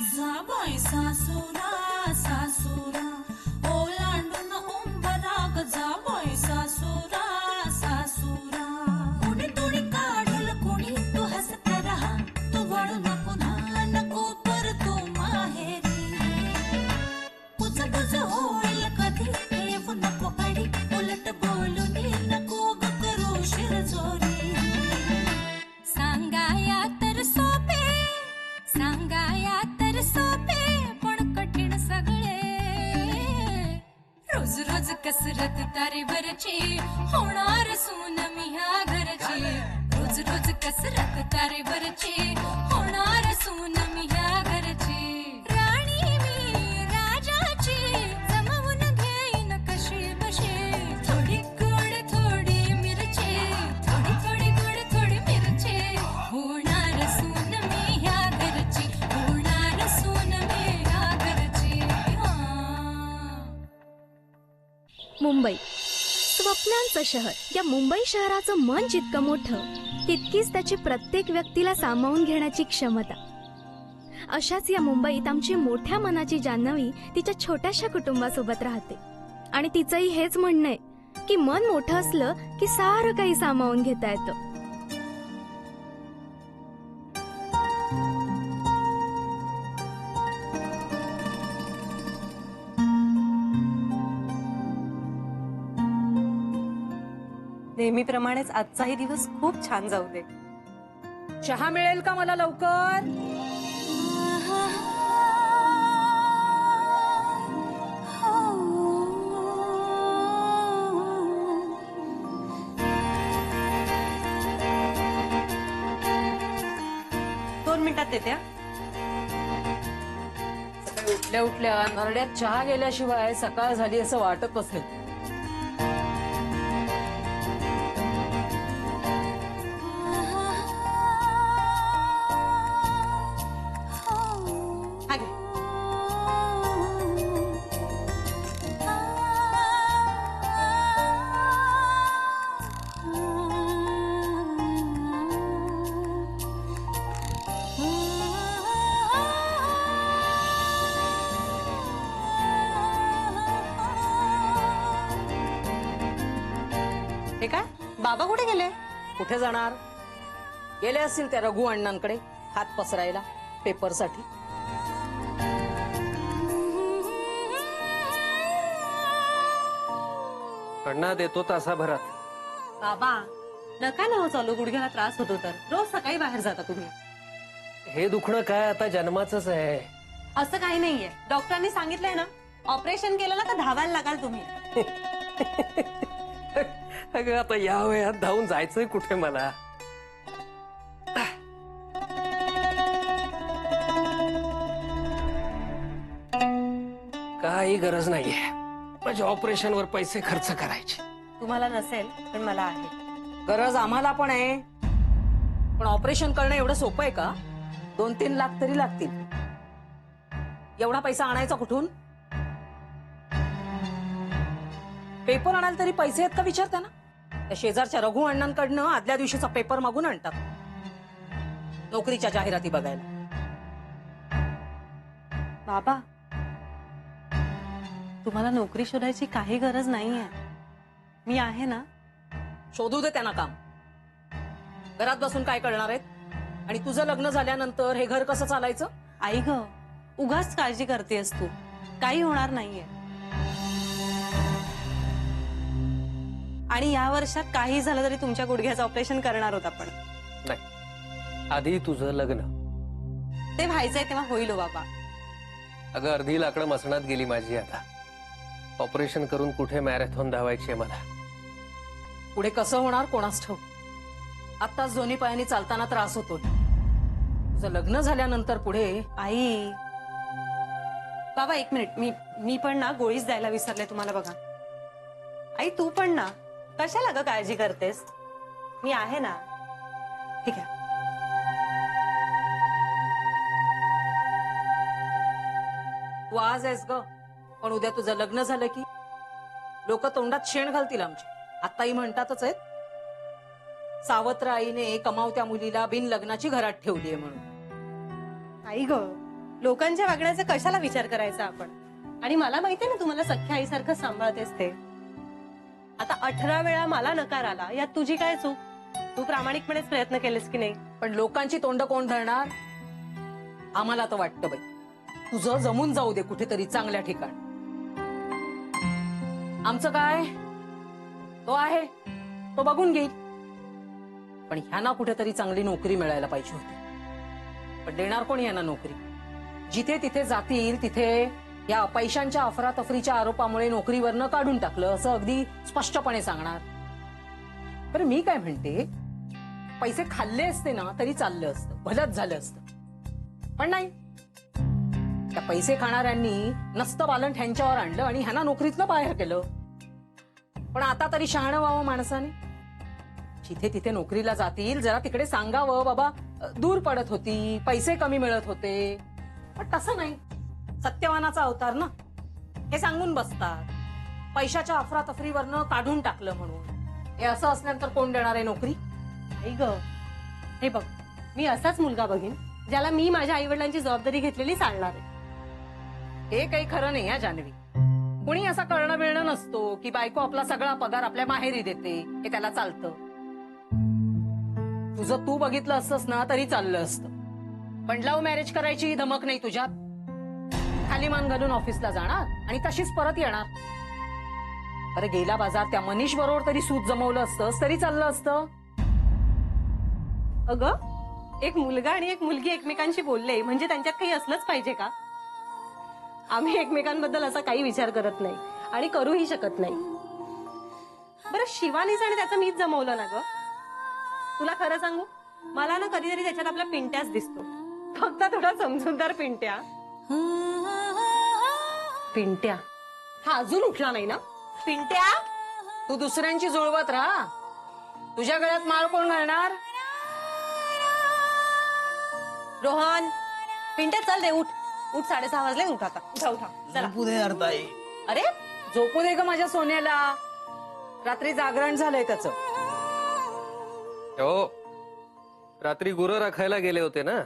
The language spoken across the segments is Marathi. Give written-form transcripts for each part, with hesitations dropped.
जाबाई सासुरा सासुरा ओलांडून उंबराग जाबाई सासुरा सासुरा कुणी तुणी काढल कुणी तू हसत रहा तू वळू नको पुन्हा नको परतू माहेरी पुज पुज होईल कधी येऊ नको अडी उलट बोलून नको ग करू शिरजोरी सांगाया तर सोपे सांगाया तर सोपे पण कठीण सगळे रोज रोज कसरत तारेवरची होणार सून मी ह्या घरची रोज रोज कसरत तारेवरची होणार सून मी ह्या घरची राणी मी राजाची जमवून घेईन कशी बशी थोडी गोड थोडी मिरची थोडी थोडी गोड थोडी मिरची होणार सून मी ह्या घरची होणार सून मी ह्या घरची मुंबई स्वप्नांचं शहर. या मुंबई शहराचं मन जितकं मोठं तितकीच त्याची प्रत्येक व्यक्तीला सामावून घेण्याची क्षमता. अशाच या मुंबईत आमची मोठ्या मनाची जान्हवी तिच्या छोट्याशा कुटुंबासोबत राहते आणि तिचंही हेच म्हणणं आहे की मन मोठं असलं की सारं काही सामावून घेता येतं. नेहमीप्रमाणेच आजचाही दिवस खूप छान जाऊ दे. चहा मिळेल का मला लवकर? दोन मिनिटात देते. सकाळी उठल्या उठल्या नरड्यात चहा गेल्याशिवाय सकाळ झाली असं वाटतच नाही. हा घे. हे काय बाबा कुठे गेले? कुठे जाणार? गेले असतील त्या रघु अण्णांकडे हात पसरायला पेपरसाठी. अण्णा देतो तासाभरात. बाबा नका ना हो चालू, गुडघ्याला त्रास होतो तर. रोज सकाळी बाहेर जाता तुम्ही. हे दुखणं काय आता जन्माचंच आहे. असं काही नाहीये, डॉक्टरांनी सांगितलंय ना, ऑपरेशन केलं ना तर धावायला लागाल तुम्ही. अगं आता या वयात धावून जायचंय कुठे मला? काही गरज नाहीये माझ्या ऑपरेशनवर पैसे खर्च करायचे. तुम्हाला नसेल पण मला आहे. गरज आम्हाला पण आहे, पण ऑपरेशन करणं एवढं सोपं आहे का? 2-3 लाख तरी लागतील. एवढा पैसा आणायचा कुठून? पेपर आणायला तरी पैसे आहेत का विचारता ना. त्या शेजारच्या रघु अण्णांकडनं आदल्या दिवशीचा पेपर मागून आणतात नोकरीच्या जाहिराती बघायला. बाबा तुम्हाला नोकरी शोधायची काही गरज नाहीये, मी आहे ना. शोधू दे त्यांना काम. घरात बसून काय करणार आहेत? आणि तुझं लग्न झाल्यानंतर हे घर कसं चालायचं? आई ग, उगाच काळजी करतेस तू, काही होणार नाहीये. आणि या वर्षात काही झालं तरी तुमच्या गुडघ्याचं ऑपरेशन करणार होता पण. नाही, आधी तुझं लग्न. ते व्हायचंय तेव्हा होईल हो बाबा. अगं अर्धी लाकडं मसणात गेली माझी आता. ऑपरेशन करून कुठे मॅरेथॉन धावायची मला. पुढे कसं होणार कोणास ठाऊक. आत्ताच दोन्ही पायांनी चालताना त्रास होतो. तुझं लग्न झाल्यानंतर पुढे. आई बाबा एक मिनिट, मी पण ना गोळीच द्यायला विसरले तुम्हाला. बघा आई तू पण ना कशाला ग काळजी करतेस, मी आहे ना. ठीक आहे. तू आज आहेस ग, पण उद्या तुझं लग्न झालं की लोक तोंडात शेण घालतील आमच्या. आताही म्हणतातच आहेत, सावत्र आईने कमावत्या मुलीला बिन लग्नाची घरात ठेवलीये म्हणून. आई ग लोकांच्या वागण्याचा कशाला विचार करायचा आपण? आणि मला माहितीये ना तुम्हाला सख्या आईसारखं सांभाळतेस ते. आता 18 वेळा मला नकार आला, यात तुझी काय चूक? तू प्रामाणिकपणेच प्रयत्न केलेस की नाही? पण लोकांची तोंड कोण धरणार? आम्हाला तर वाटतं बाई तुझं जमून जाऊ दे कुठेतरी चांगल्या ठिकाणी. आमचं काय, तो आहे तो बघून घेईल. पण ह्यांना कुठेतरी चांगली नोकरी मिळायला पाहिजे होती. पण देणार कोणी यांना नोकरी? जिथे तिथे जातील तिथे या पैशांच्या अफरातफरीच्या आरोपामुळे नोकरीवरनं काढून टाकलं असं अगदी स्पष्टपणे सांगणार. बरं मी काय म्हणते, पैसे खाल्ले असते ना तरी चाललं असतं, भलंच झालं असतं. पण नाही, त्या पैसे खाणाऱ्यांनी नसतं बालन ह्यांच्यावर आणलं आणि ह्यांना नोकरीतनं बाहेर केलं. पण आता तरी शहाणं व्हावं माणसाने. जिथे तिथे नोकरीला जातील जरा तिकडे सांगावं, बाबा दूर पडत होती, पैसे कमी मिळत होते. पण तसं नाही, सत्यवानाचा अवतार ना, हे सांगून बसतात पैशाच्या अफरातफरीवरनं काढून टाकलं म्हणून. हे असं असल्यानंतर कोण देणार आहे नोकरी? आई ग, हे बघ, मी असाच मुलगा बघीन ज्याला मी माझ्या आई वडिलांची जबाबदारी घेतलेली चालणार आहे. हे काही खरं नाही हा जान्हवी. कुणी असा करणं मिळणं नसतो की बायको आपला सगळा पगार आपल्या माहेरी देते, हे त्याला चालतं. तुझं तू बघितलं असतंस ना तरी चाललं असतं. पण लव्ह मॅरेज करायची धमक नाही तुझ्यात. खाली मान घालून ऑफिसला जाणार आणि तशीच परत येणार. अरे गेला बाजार त्या मनीष बरोबर तरी सूत जमवलं असतंस तरी चाललं असतं. अगं, एक मुलगा आणि एक मुलगी एकमेकांशी बोलले म्हणजे त्यांच्यात काही असलंच पाहिजे का? आम्ही एकमेकांबद्दल असा काही विचार करत नाही आणि करूही शकत नाही. बरं, शिवानीच आणि त्याचं मीच जमवलं ना ग. तुला खरं सांगू, मला ना कधीतरी त्याच्यात आपला पिंट्याच दिसतो. फक्त थोडा समजूतदार पिंट्या. पिंट्या हा अजून उठला नाही ना? पिंट्या, तू दुसऱ्यांची जुळवत राहा, तुझ्या गळ्यात माळ कोण घालणार? रोहन, पिंट्या चल दे, उठ उठ, 6:30 वाजले, उठ आता, उठा उठा चला. पुढे ताई. अरे झोपू दे ग माझ्या सोन्याला, रात्री जागरण झालंय त्याचं. हो, रात्री गुरं राखायला गेले होते ना.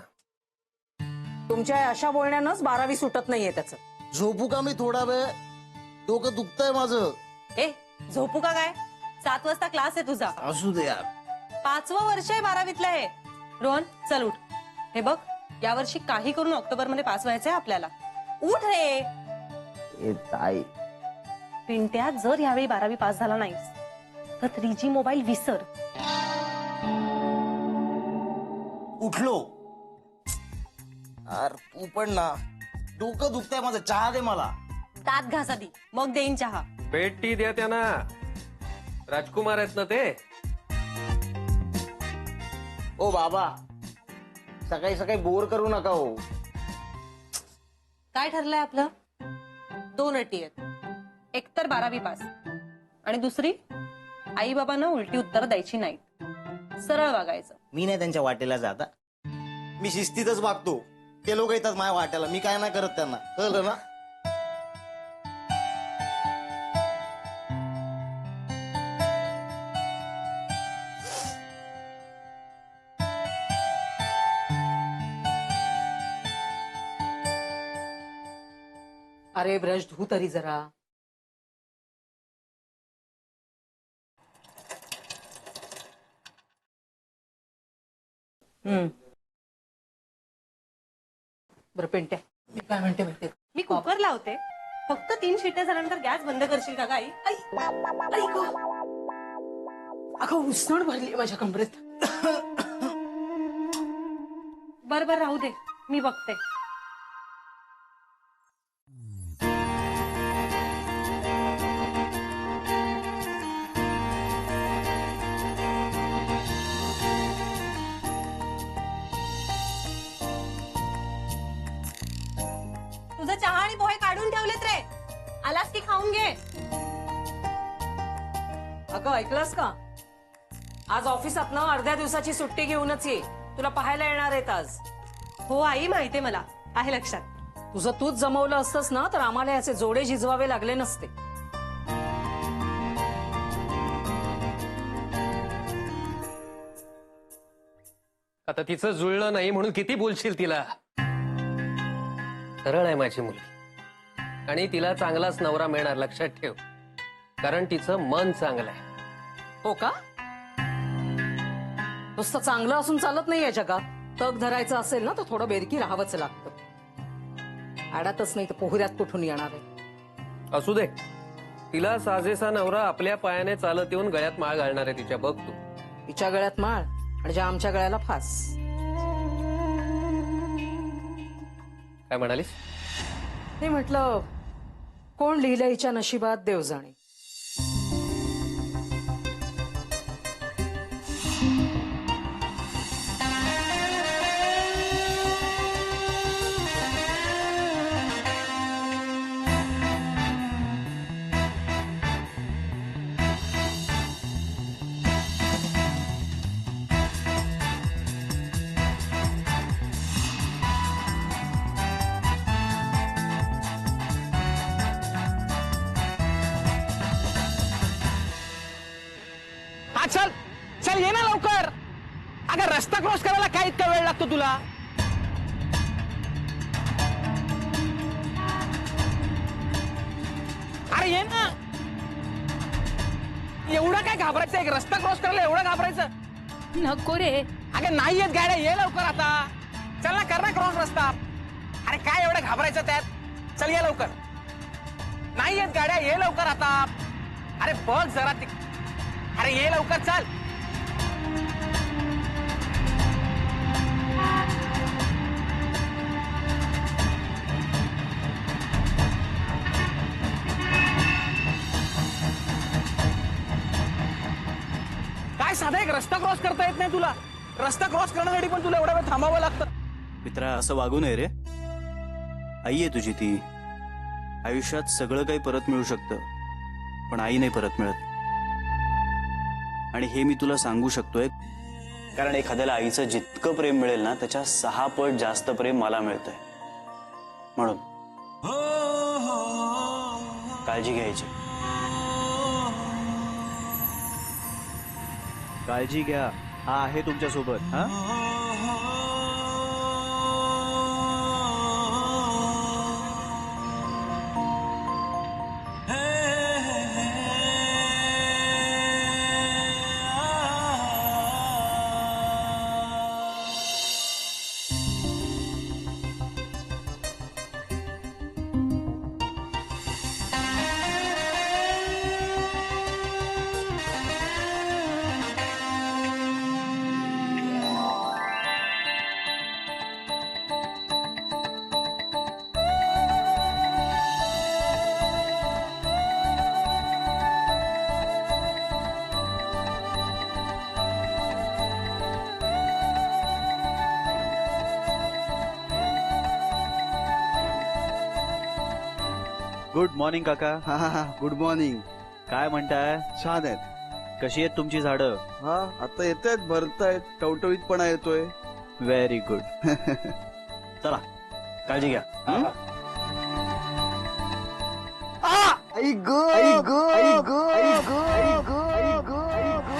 तुमच्या अशा बोलण्यानंच 12वी सुटत नाहीये त्याचं. झोपू का मी थोडा वेळ? डोकं दुखतंय माझं. ए, झोपू का काय? 7 वाजता क्लास आहे तुझा. असू दे यार. 5वं वर्ष आहे 12वीतलं आहे. रोहन चल उठ. हे बघ, यावर्षी काही करून ऑक्टोबर मध्ये पास व्हायचंय आपल्याला. उठ रे. ए ताई, पिंट्या, जर यावेळी 12वी पास झाला नाहीस तर 3G मोबाईल विसर. उठलो. यार तू पण ना, डोकं दुखतंय माझं. चहा दे मला. दात घास आधी, मग देईन चहा. पेटी द्या त्यांना, राजकुमार आहेत ना ते. ओ बाबा, सकाळी सकाळी बोर करू नका हो. काय ठरलंय आपलं? 2 अटी आहेत. एक तर 12वी पास आणि दुसरी, आई बाबांना उलटी उत्तर द्यायची नाही, सरळ वागायचं. मी नाही त्यांच्या वाटेला जाता, मी शिस्तीतच वागतो. ते लोक येतात माझ्या वाट्याला, मी काय नाही करत त्यांना, कळलं ना? अरे ब्रश धू तरी जरा. बरं पिंट्या, मी काय म्हणते माहितीये का? मी कुकर लावते, फक्त 3 शिट्ट्या झाल्यानंतर गॅस बंद करशील का गाई? अगं उसण भरली माझ्या कमरेत. बरं राहू दे, मी बघते. तुझं चहा आणि पोहे काढून ठेवलेत रे, आलास की खाऊन घे. अगं ऐकलंस का, आज ऑफिसात ना अर्ध्या दिवसाची सुट्टी घेऊनच ये, तुला पाहायला येणार आहेत आज. हो आई, माहितीये मला, आहे लक्षात. तुझं तूच जमवलं असतंस ना तर आम्हाला याचे जोडे झिजवावे लागले नसते. आता तिचं जुळलं नाही म्हणून किती बोलशील तिला? सरळ आहे माझी मुलगी आणि तिला चांगलाच नवरा मिळणार, लक्षात ठेव. कारण तिचं मन चांगलं आहे. हो का? नुसतं चांगलं असून चालत नाही या जगात. तग धरायचं असेल ना तर थोडं बेरकी राहावंच लागतं. आडातच नाही तर पोहऱ्यात कुठून येणार आहे. असू दे, तिला साजेसा नवरा आपल्या पायाने चालत येऊन गळ्यात माळ घालणार आहे तिच्या, बघ तू. तिच्या गळ्यात माळ आणि ज्या आमच्या गळ्याला फास. काय म्हणालीस? मी म्हटलं कोण लिहिलं हिच्या नशिबात देव जाणे. हा चल चल ये ना लवकर. अगं रस्ता क्रॉस करायला काय इतका वेळ लागतो तुला? अरे ये ना. एवढं काय घाबरायचं? एक रस्ता क्रॉस करायला एवढं घाबरायचं? नको रे. अगं नाही येत गाड्या, ये लवकर आता. चल ना, कर ना क्रॉस रस्ता. अरे काय एवढं घाबरायचं त्यात? चल ये लवकर. नाही येत गाड्या, ये लवकर आता. अरे बघ जरा अरे ये लवकर चल. काय साधा एक रस्ता क्रॉस करता येत नाही तुला? रस्ता क्रॉस करण्यासाठी पण तुला एवढा वेळ थांबावं लागतं. मित्रा, असं वागू नये रे. आई आहे तुझी ती. आयुष्यात सगळं काही परत मिळू शकतं, पण आई नाही परत मिळत. आणि हे मी तुला सांगू शकतोय कारण एखाद्याला आईचं जितकं प्रेम मिळेल ना त्याच्या 6 पट जास्त प्रेम मला मिळतंय. म्हणून काळजी घ्यायची. काळजी घ्या. हा आहे तुमच्या सोबत. हा गुड मॉर्निंग काका. हा हा गुड मॉर्निंग. काय म्हणताय? छान आहेत. कशी आहेत तुमची झाडं? हा आता येत आहेत, भरतायत, टवटवीतपणा येतोय. Very good. चला काळजी घ्या. I go I go I go I go I go I go I go.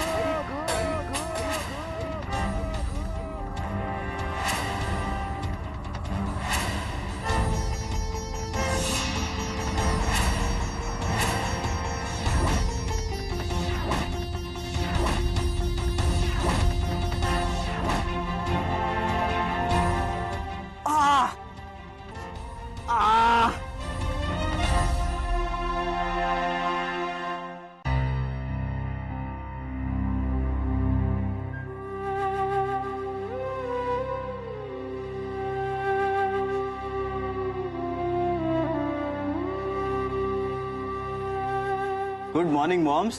Good morning moms.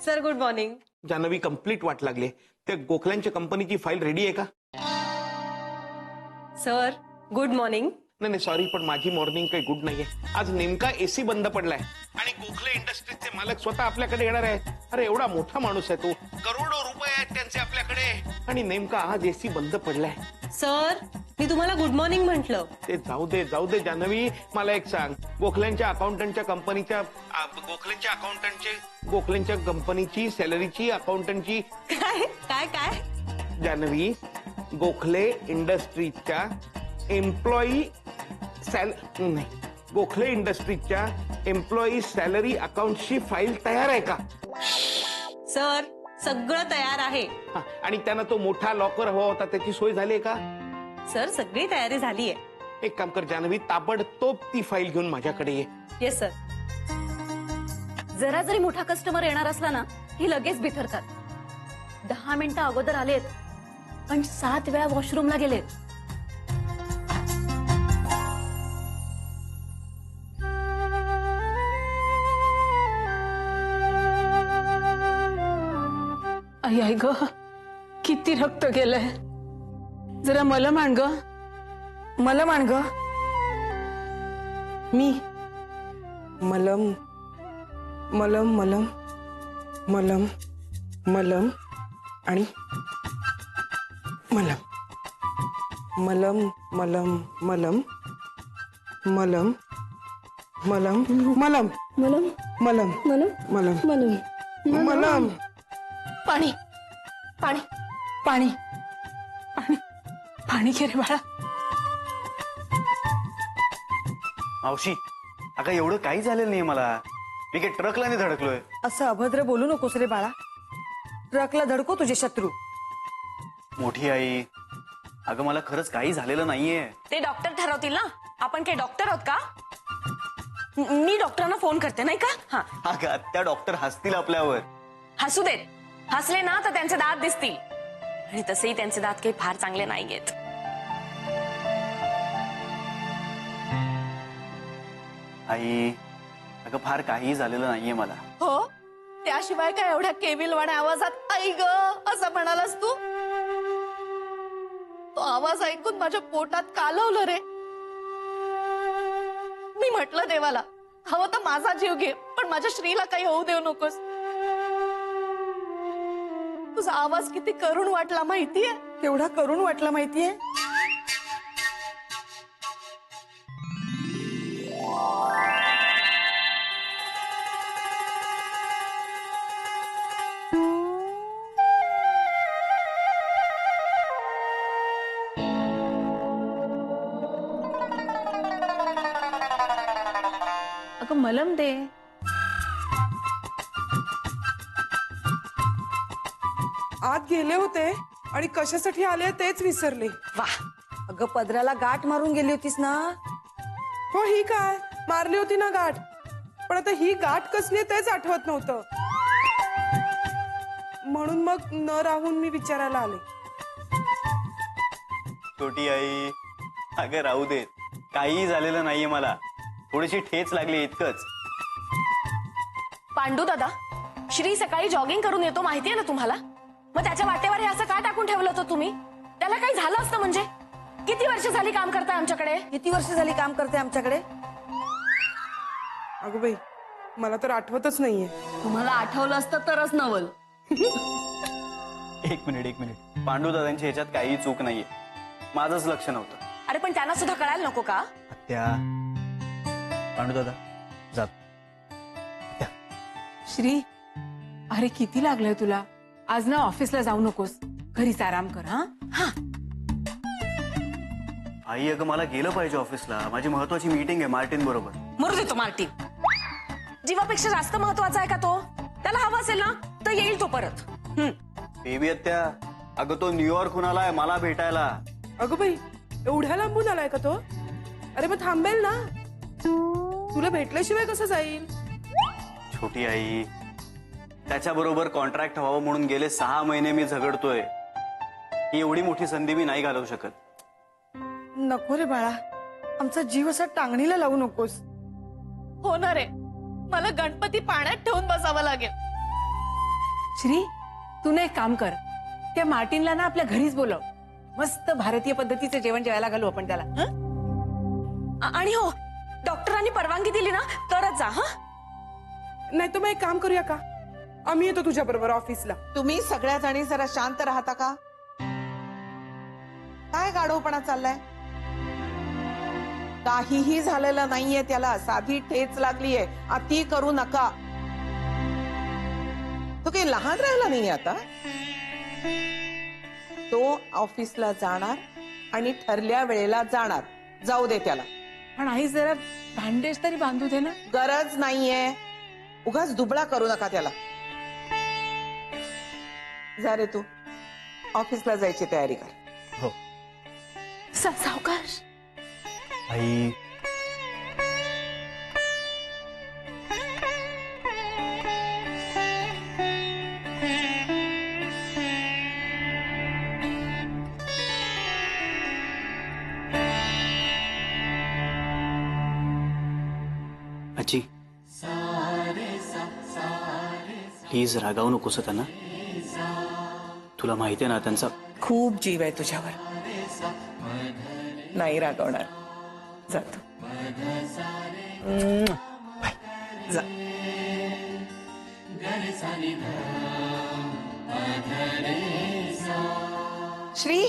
Sir good morning. Janhvi, complete वाट लागली. त्या गोखल्यांच्या कंपनीची फाईल रेडी आहे का? Sir good morning. नाही नाही सॉरी, पण माझी मॉर्निंग काही गुड नाहीये. आज नेमका एसी बंद पडलाय आणि गोखले इंडस्ट्रीजचे मालक स्वतः आपल्याकडे येणार आहेत. अरे एवढा मोठा माणूस आहे तो, करोडो रुपये आहेत त्यांचे आपल्याकडे, आणि नेमका आज एसी बंद पडलाय. सर मी तुम्हाला गुड मॉर्निंग म्हटलं. ते जाऊ दे जानवी, मला एक सांग. गोखल्यांच्या अकाउंटंटच्या कंपनीच्या गोखल्यांच्या कंपनीची सॅलरीची अकाउंटंटची काय काय काय जानवी, गोखले इंडस्ट्रीजच्या एम्प्लॉई नाही, गोखले इंडस्ट्रीजच्या एम्प्लॉई सॅलरी अकाउंटची फाईल तयार आहे का? सर सगळं तयार आहे. हा, आणि त्यांना तो मोठा लॉकर हवा होता, त्याची सोय झाली आहे का? सर सगळी तयारी झाली आहे. एक काम कर जान्हवी, ताबडतोब ती फाईल घेऊन माझ्याकडे ये. Yes sir. जरा जरी मोठा कस्टमर येणार असला ना ही लगेच बिथरतात. 10 मिनिटं अगोदर आलेत पण 7 वेळा वॉशरूमला गेलेत. आई आई ग, किती रक्त गेलंय. जरा मलम आण ग, मलम आण ग. मी मलम मलम मलम मलम मलम आणि मलम मलम मलम मलम मलम मलम मलम मलम मलम मलम मलम मलम. पाणी पाणी पाणी पाणी पाणी घे रे बाळा. मावशी, अगं एवढं काही झालेलं नाही मला. मी काही ट्रकला नाही धडकलोय. असं अभद्र बोलू नकोस रे बाळा. ट्रकला धडको तुझे शत्रू. मोठी आई, अगं मला खरंच काही झालेलं नाहीये. ते डॉक्टर ठरवतील ना. आपण काही डॉक्टर आहोत का? मी डॉक्टरांना फोन करते नाही का? हा, अगं त्या डॉक्टर हसतील आपल्यावर. हसू देत. हसले ना तर त्यांचे दात दिसतील. आणि तसेही त्यांचे दात काही फार चांगले नाहीयेत. आई, अगं फार काही झालेलं नाहीये मला. हो, त्याशिवाय काय एवढ्या केविलवाण्या आवाजात आई ग असं म्हणालास तू? तो आवाज ऐकून माझ्या पोटात कालवलं रे. मी म्हटलं देवाला, हवं तर माझा जीव घे पण माझ्या श्रीला काही होऊ देऊ नकोस. तुझा आवाज किती करुण वाटला माहितीये? केवढा करून वाटला माहितीये? अगं मलम दे. आत गेले होते आणि कशासाठी आले तेच विसरले. वाह, अगं पदराला गाठ मारून गेली होतीस ना. हो, ही काय मारली होती ना गाठ, पण आता ही गाठ कसली आहे तेच आठवत नव्हतं. म्हणून मग न राहून मी विचारायला आले. छोटी आई, अगं राहू दे. काही झालेलं नाहीये मला. थोडीशी ठेच लागली इतकंच. पांडू दादा, श्री सकाळी जॉगिंग करून येतो माहितीये ना तुम्हाला? मग त्याच्या वाटेवर हे असं का टाकून ठेवलं होतं तुम्ही? त्याला काही झालं असतं म्हणजे? किती वर्ष झाली काम करताय आमच्याकडे? किती वर्ष झाली काम करते आमच्याकडे? अगं बाई, मला तर आठवतच नाहीये. तुम्हाला आठवलं असतं तरच नवल. एक मिनिट. पांडुदादांची ह्याच्यात काही चूक नाहीये. माझंच लक्ष नव्हतं. अरे पण त्यांना सुद्धा कळायला नको का? त्या पांडुदादा जात. श्री, अरे किती लागलंय तुला? आज ना ऑफिसला जाऊ नकोस, घरीच आराम कर. हा, आई, अगं मला गेलं पाहिजे ऑफिसला. माझी महत्वाची मीटिंग आहे मार्टिन बरोबर. मरू देतो मार्टिन. जीवापेक्षा जास्त महत्वाचा आहे का तो? त्याला हवा असेल ना तर येईल तो परत. बेबी आत्या, अगं तो न्यूयॉर्कहून आलाय मला भेटायला. अगं बाई, एवढ्या लांबून आलाय का तो? अरे मग थांबेल ना. तुला भेटल्याशिवाय कसं जाईल? छोटी आई, त्याच्याबरोबर कॉन्ट्रॅक्ट व्हावं म्हणून गेले 6 महिने मी झगडतोय. ही एवढी मोठी संधी मी नाही घालवू शकत. नको रे बाळा, आमचा जीव असा टांगणीला लावू नकोस. होणार आहे. मला गणपती पाण्यात ठेवून बसावं लागेल. श्री, तू ना एक काम कर, त्या मार्टिनला ना आपल्या घरीच बोलव. मस्त भारतीय पद्धतीचं जेवण जेवायला घालू आपण त्याला. आणि हो, डॉक्टरांनी परवानगी दिली ना तरच जा. नाही तर मग एक काम करूया का, आम्ही येतो तुझ्या बरोबर ऑफिसला. तुम्ही सगळ्या जणी जरा शांत राहता का? काय गाढवपणा चाललाय? काहीही झालेलं नाहीये त्याला. साधी ठेच लागलीये. अति करू नका. तो काही लहान राहिला नाही आता. तो ऑफिसला जाणार आणि ठरल्या वेळेला जाणार. जाऊ दे त्याला. पण आई जरा बँडेज तरी बांधू दे ना. गरज नाहीये, उगाच दुबळा करू नका त्याला. जा रे तू, ऑफिसला जायची तयारी कर. हो सावकाश. आई आजी प्लीज रागावू नकोस त्यांना. तुला माहिती आहे ना त्यांचा खूप जीव आहे तुझ्यावर. नाही रागवणार. जातो जा. श्री,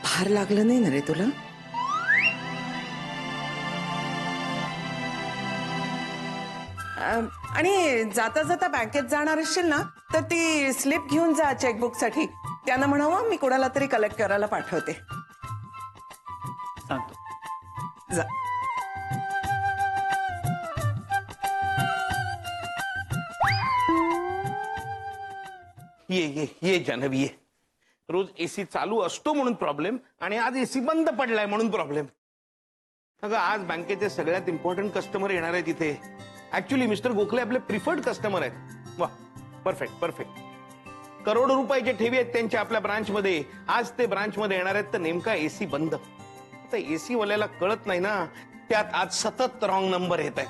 फार लागलं नाही ना रे तुला? आणि जाता जाता बँकेत जाणार असशील ना तर ती स्लिप घेऊन जा चेकबुक साठी. त्यांना म्हणावं मी कोणाला तरी कलेक्ट करायला पाठवते. सांगतो. जा. ये जान्हवी ये. रोज एसी चालू असतो म्हणून प्रॉब्लेम आणि आज एसी बंद पडलाय म्हणून प्रॉब्लेम. अगं आज बँकेचे सगळ्यात इम्पॉर्टंट कस्टमर येणार आहेत इथे. ऍक्च्युली मिस्टर गोखले आपले प्रिफर्ड कस्टमर आहेत. वा, परफेक्ट परफेक्ट. करोडो रुपयाचे ठेवी आहेत त्यांच्या आपल्या ब्रांच मध्ये. आज ते ब्रांच मध्ये येणार आहेत तर नेमका एसी बंद. आता एसी वाल्याला कळत नाही ना, त्यात आज सतत रॉंग नंबर येत आहे.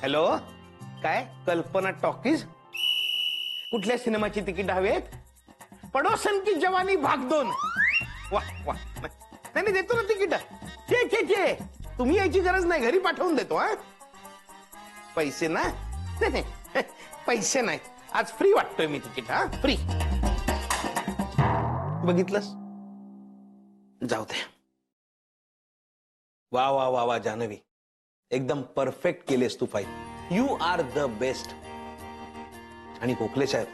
हॅलो, काय कल्पना टॉकीज? कुठल्या सिनेमाची तिकीट हवी आहेत? पडोसन की जवानी भाग 2. वा वा, नाही देतो ना तिकीट. चे तुम्ही यायची गरज नाही, घरी पाठवून देतो. हा, पैसे ना? नाही पैसे नाही, आज फ्री वाटतोय मी तिकीट. हा, फ्री. बघितलंस? जाऊ दे. वा वा वा वा जान्हवी, एकदम परफेक्ट केलेस तू file. You are the best. आणि गोखले साहेब,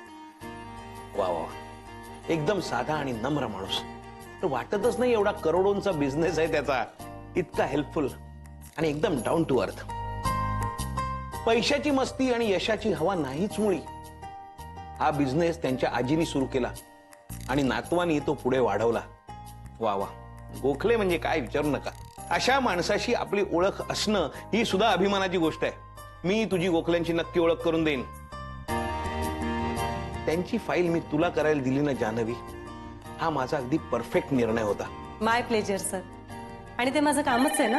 वा वा, एकदम साधा आणि नम्र माणूस. तर वाटतच नाही एवढा करोडोंचा बिझनेस आहे त्याचा. इतका हेल्पफुल आणि एकदम डाऊन टू अर्थ. पैशाची मस्ती आणि यशाची हवा नाहीच मुळी. हा बिझनेस त्यांच्या आजीनी सुरू केला आणि नातवानी तो पुढे वाढवला. वा वा, गोखले म्हणजे काय विचारू नका. अशा माणसाशी आपली ओळख असणं ही सुद्धा अभिमानाची गोष्ट आहे. मी तुझी गोखल्यांची नक्की ओळख करून देईन. त्यांची फाईल मी तुला करायला दिली ना जान्हवी, हा माझा अगदी परफेक्ट निर्णय होता. माय प्लेजर सर. आणि ते माझं कामच आहे ना.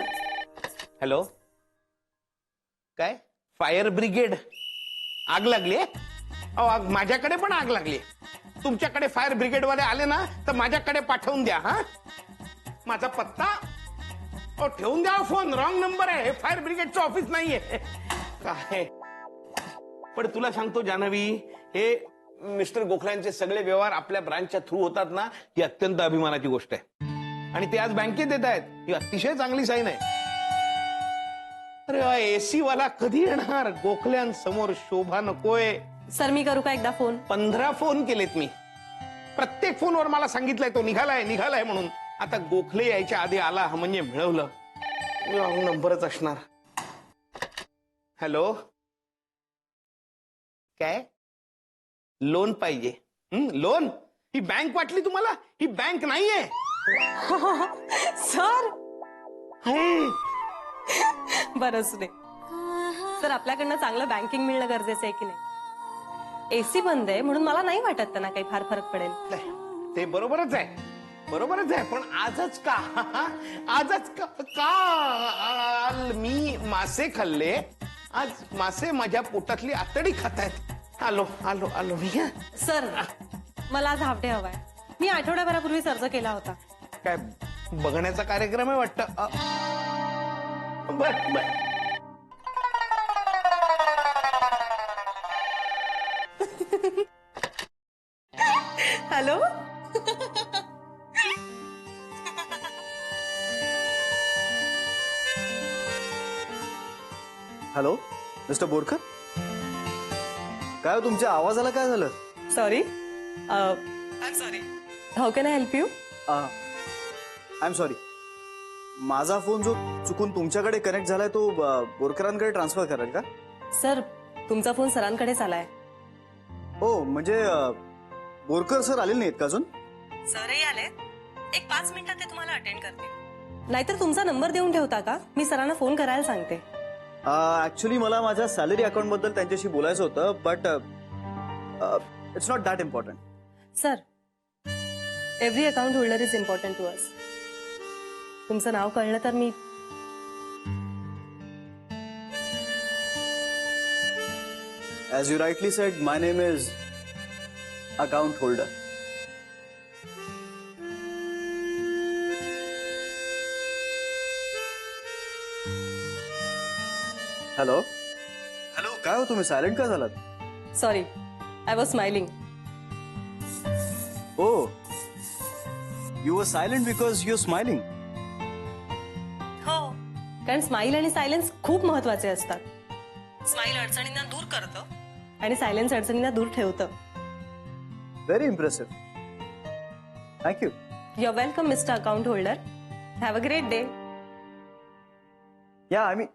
हॅलो, काय फायर ब्रिगेड? आग लागली? माझ्याकडे पण आग लागली. तुमच्याकडे फायर ब्रिगेड वाले आले ना तर माझ्याकडे पाठवून द्या. हा, माझा पत्ता ठेवून द्या. फोन रॉंग नंबर आहे. हे फायर ब्रिगेडचं ऑफिस नाहीये. काय पण तुला सांगतो जान्हवी, हे मिस्टर गोखल्यांचे सगळे व्यवहार आपल्या ब्रांचच्या थ्रू होतात ना, ही अत्यंत अभिमानाची गोष्ट आहे. आणि ते आज बँकेत येत आहेत, ही अतिशय चांगली साईन आहे. अरे एसी वाला कधी येणार? गोखल्यांसमोर शोभा नकोय. सर मी करू का एकदा फोन? 15 फोन केलेत मी. प्रत्येक फोनवर मला सांगितलंय तो निघालाय निघालाय म्हणून. आता गोखले यायच्या आधी आला म्हणजे मिळवलं. रॉंग नंबरच असणार. हॅलो, काय लोन पाहिजे? लोन? ही बँक वाटली तुम्हाला? ही बँक नाहीये सर. बरंच नाही सर, आपल्याकडनं चांगलं बँकिंग मिळणं गरजेचं आहे की नाही? एसी बंद आहे म्हणून मला नाही वाटत त्यांना काही फार फरक पडेल. ते बरोबरच आहे, बरोबरच आहे. पण आजच का? आजच का? काल मी मासे खाल्ले, आज मासे माझ्या पोटातली आतडी खातायत. आलो आलो आलो मी. सर मला आज हाफ डे हवाय. मी आठवड्याभरापूर्वीच अर्ज केला होता. काय बघण्याचा कार्यक्रम आहे वाटतं? बर बर. हॅलो, हॅलो, मिस्टर बोरकर, काय हो तुमच्या आवाजाला काय झालं? Sorry I am sorry. How can I help you? I am sorry. माझा फोन जो चुकून तुमच्याकडे कनेक्ट झालाय तो बोरकरांकडे ट्रान्सफर कराल का? सर, तुमचा फोन सरांकडेच आलाय. हो म्हणजे बोरकर सर आलेले नाहीत का अजून? सरही आले. एक 5 मिनिटात ते तुम्हाला अटेंड करते. नाहीतर तुमचा नंबर देऊन ठेवता का? मी सरांना फोन करायला सांगते. ऍक्च्युली मला माझ्या सॅलरी अकाउंट बद्दल त्यांच्याशी बोलायचं होतं, but it's not that important. Sir, every account holder is important to us. तुमचं नाव कळलं तर मी As you rightly said, my name is account holder. Hello hello, काय हो तुम्ही सायलेंट का झालात? Sorry, I was smiling. Oh, you were silent because you are smiling. हो, कारण स्माइल आणि सायलेन्स खूप महत्वाचे असतात. स्माइल अडचणींना दूर करतं आणि सायलेन्स अडचणींना दूर ठेवतं. Very impressive. Thank you. You are welcome mister account holder. Have a great day. Yeah I mean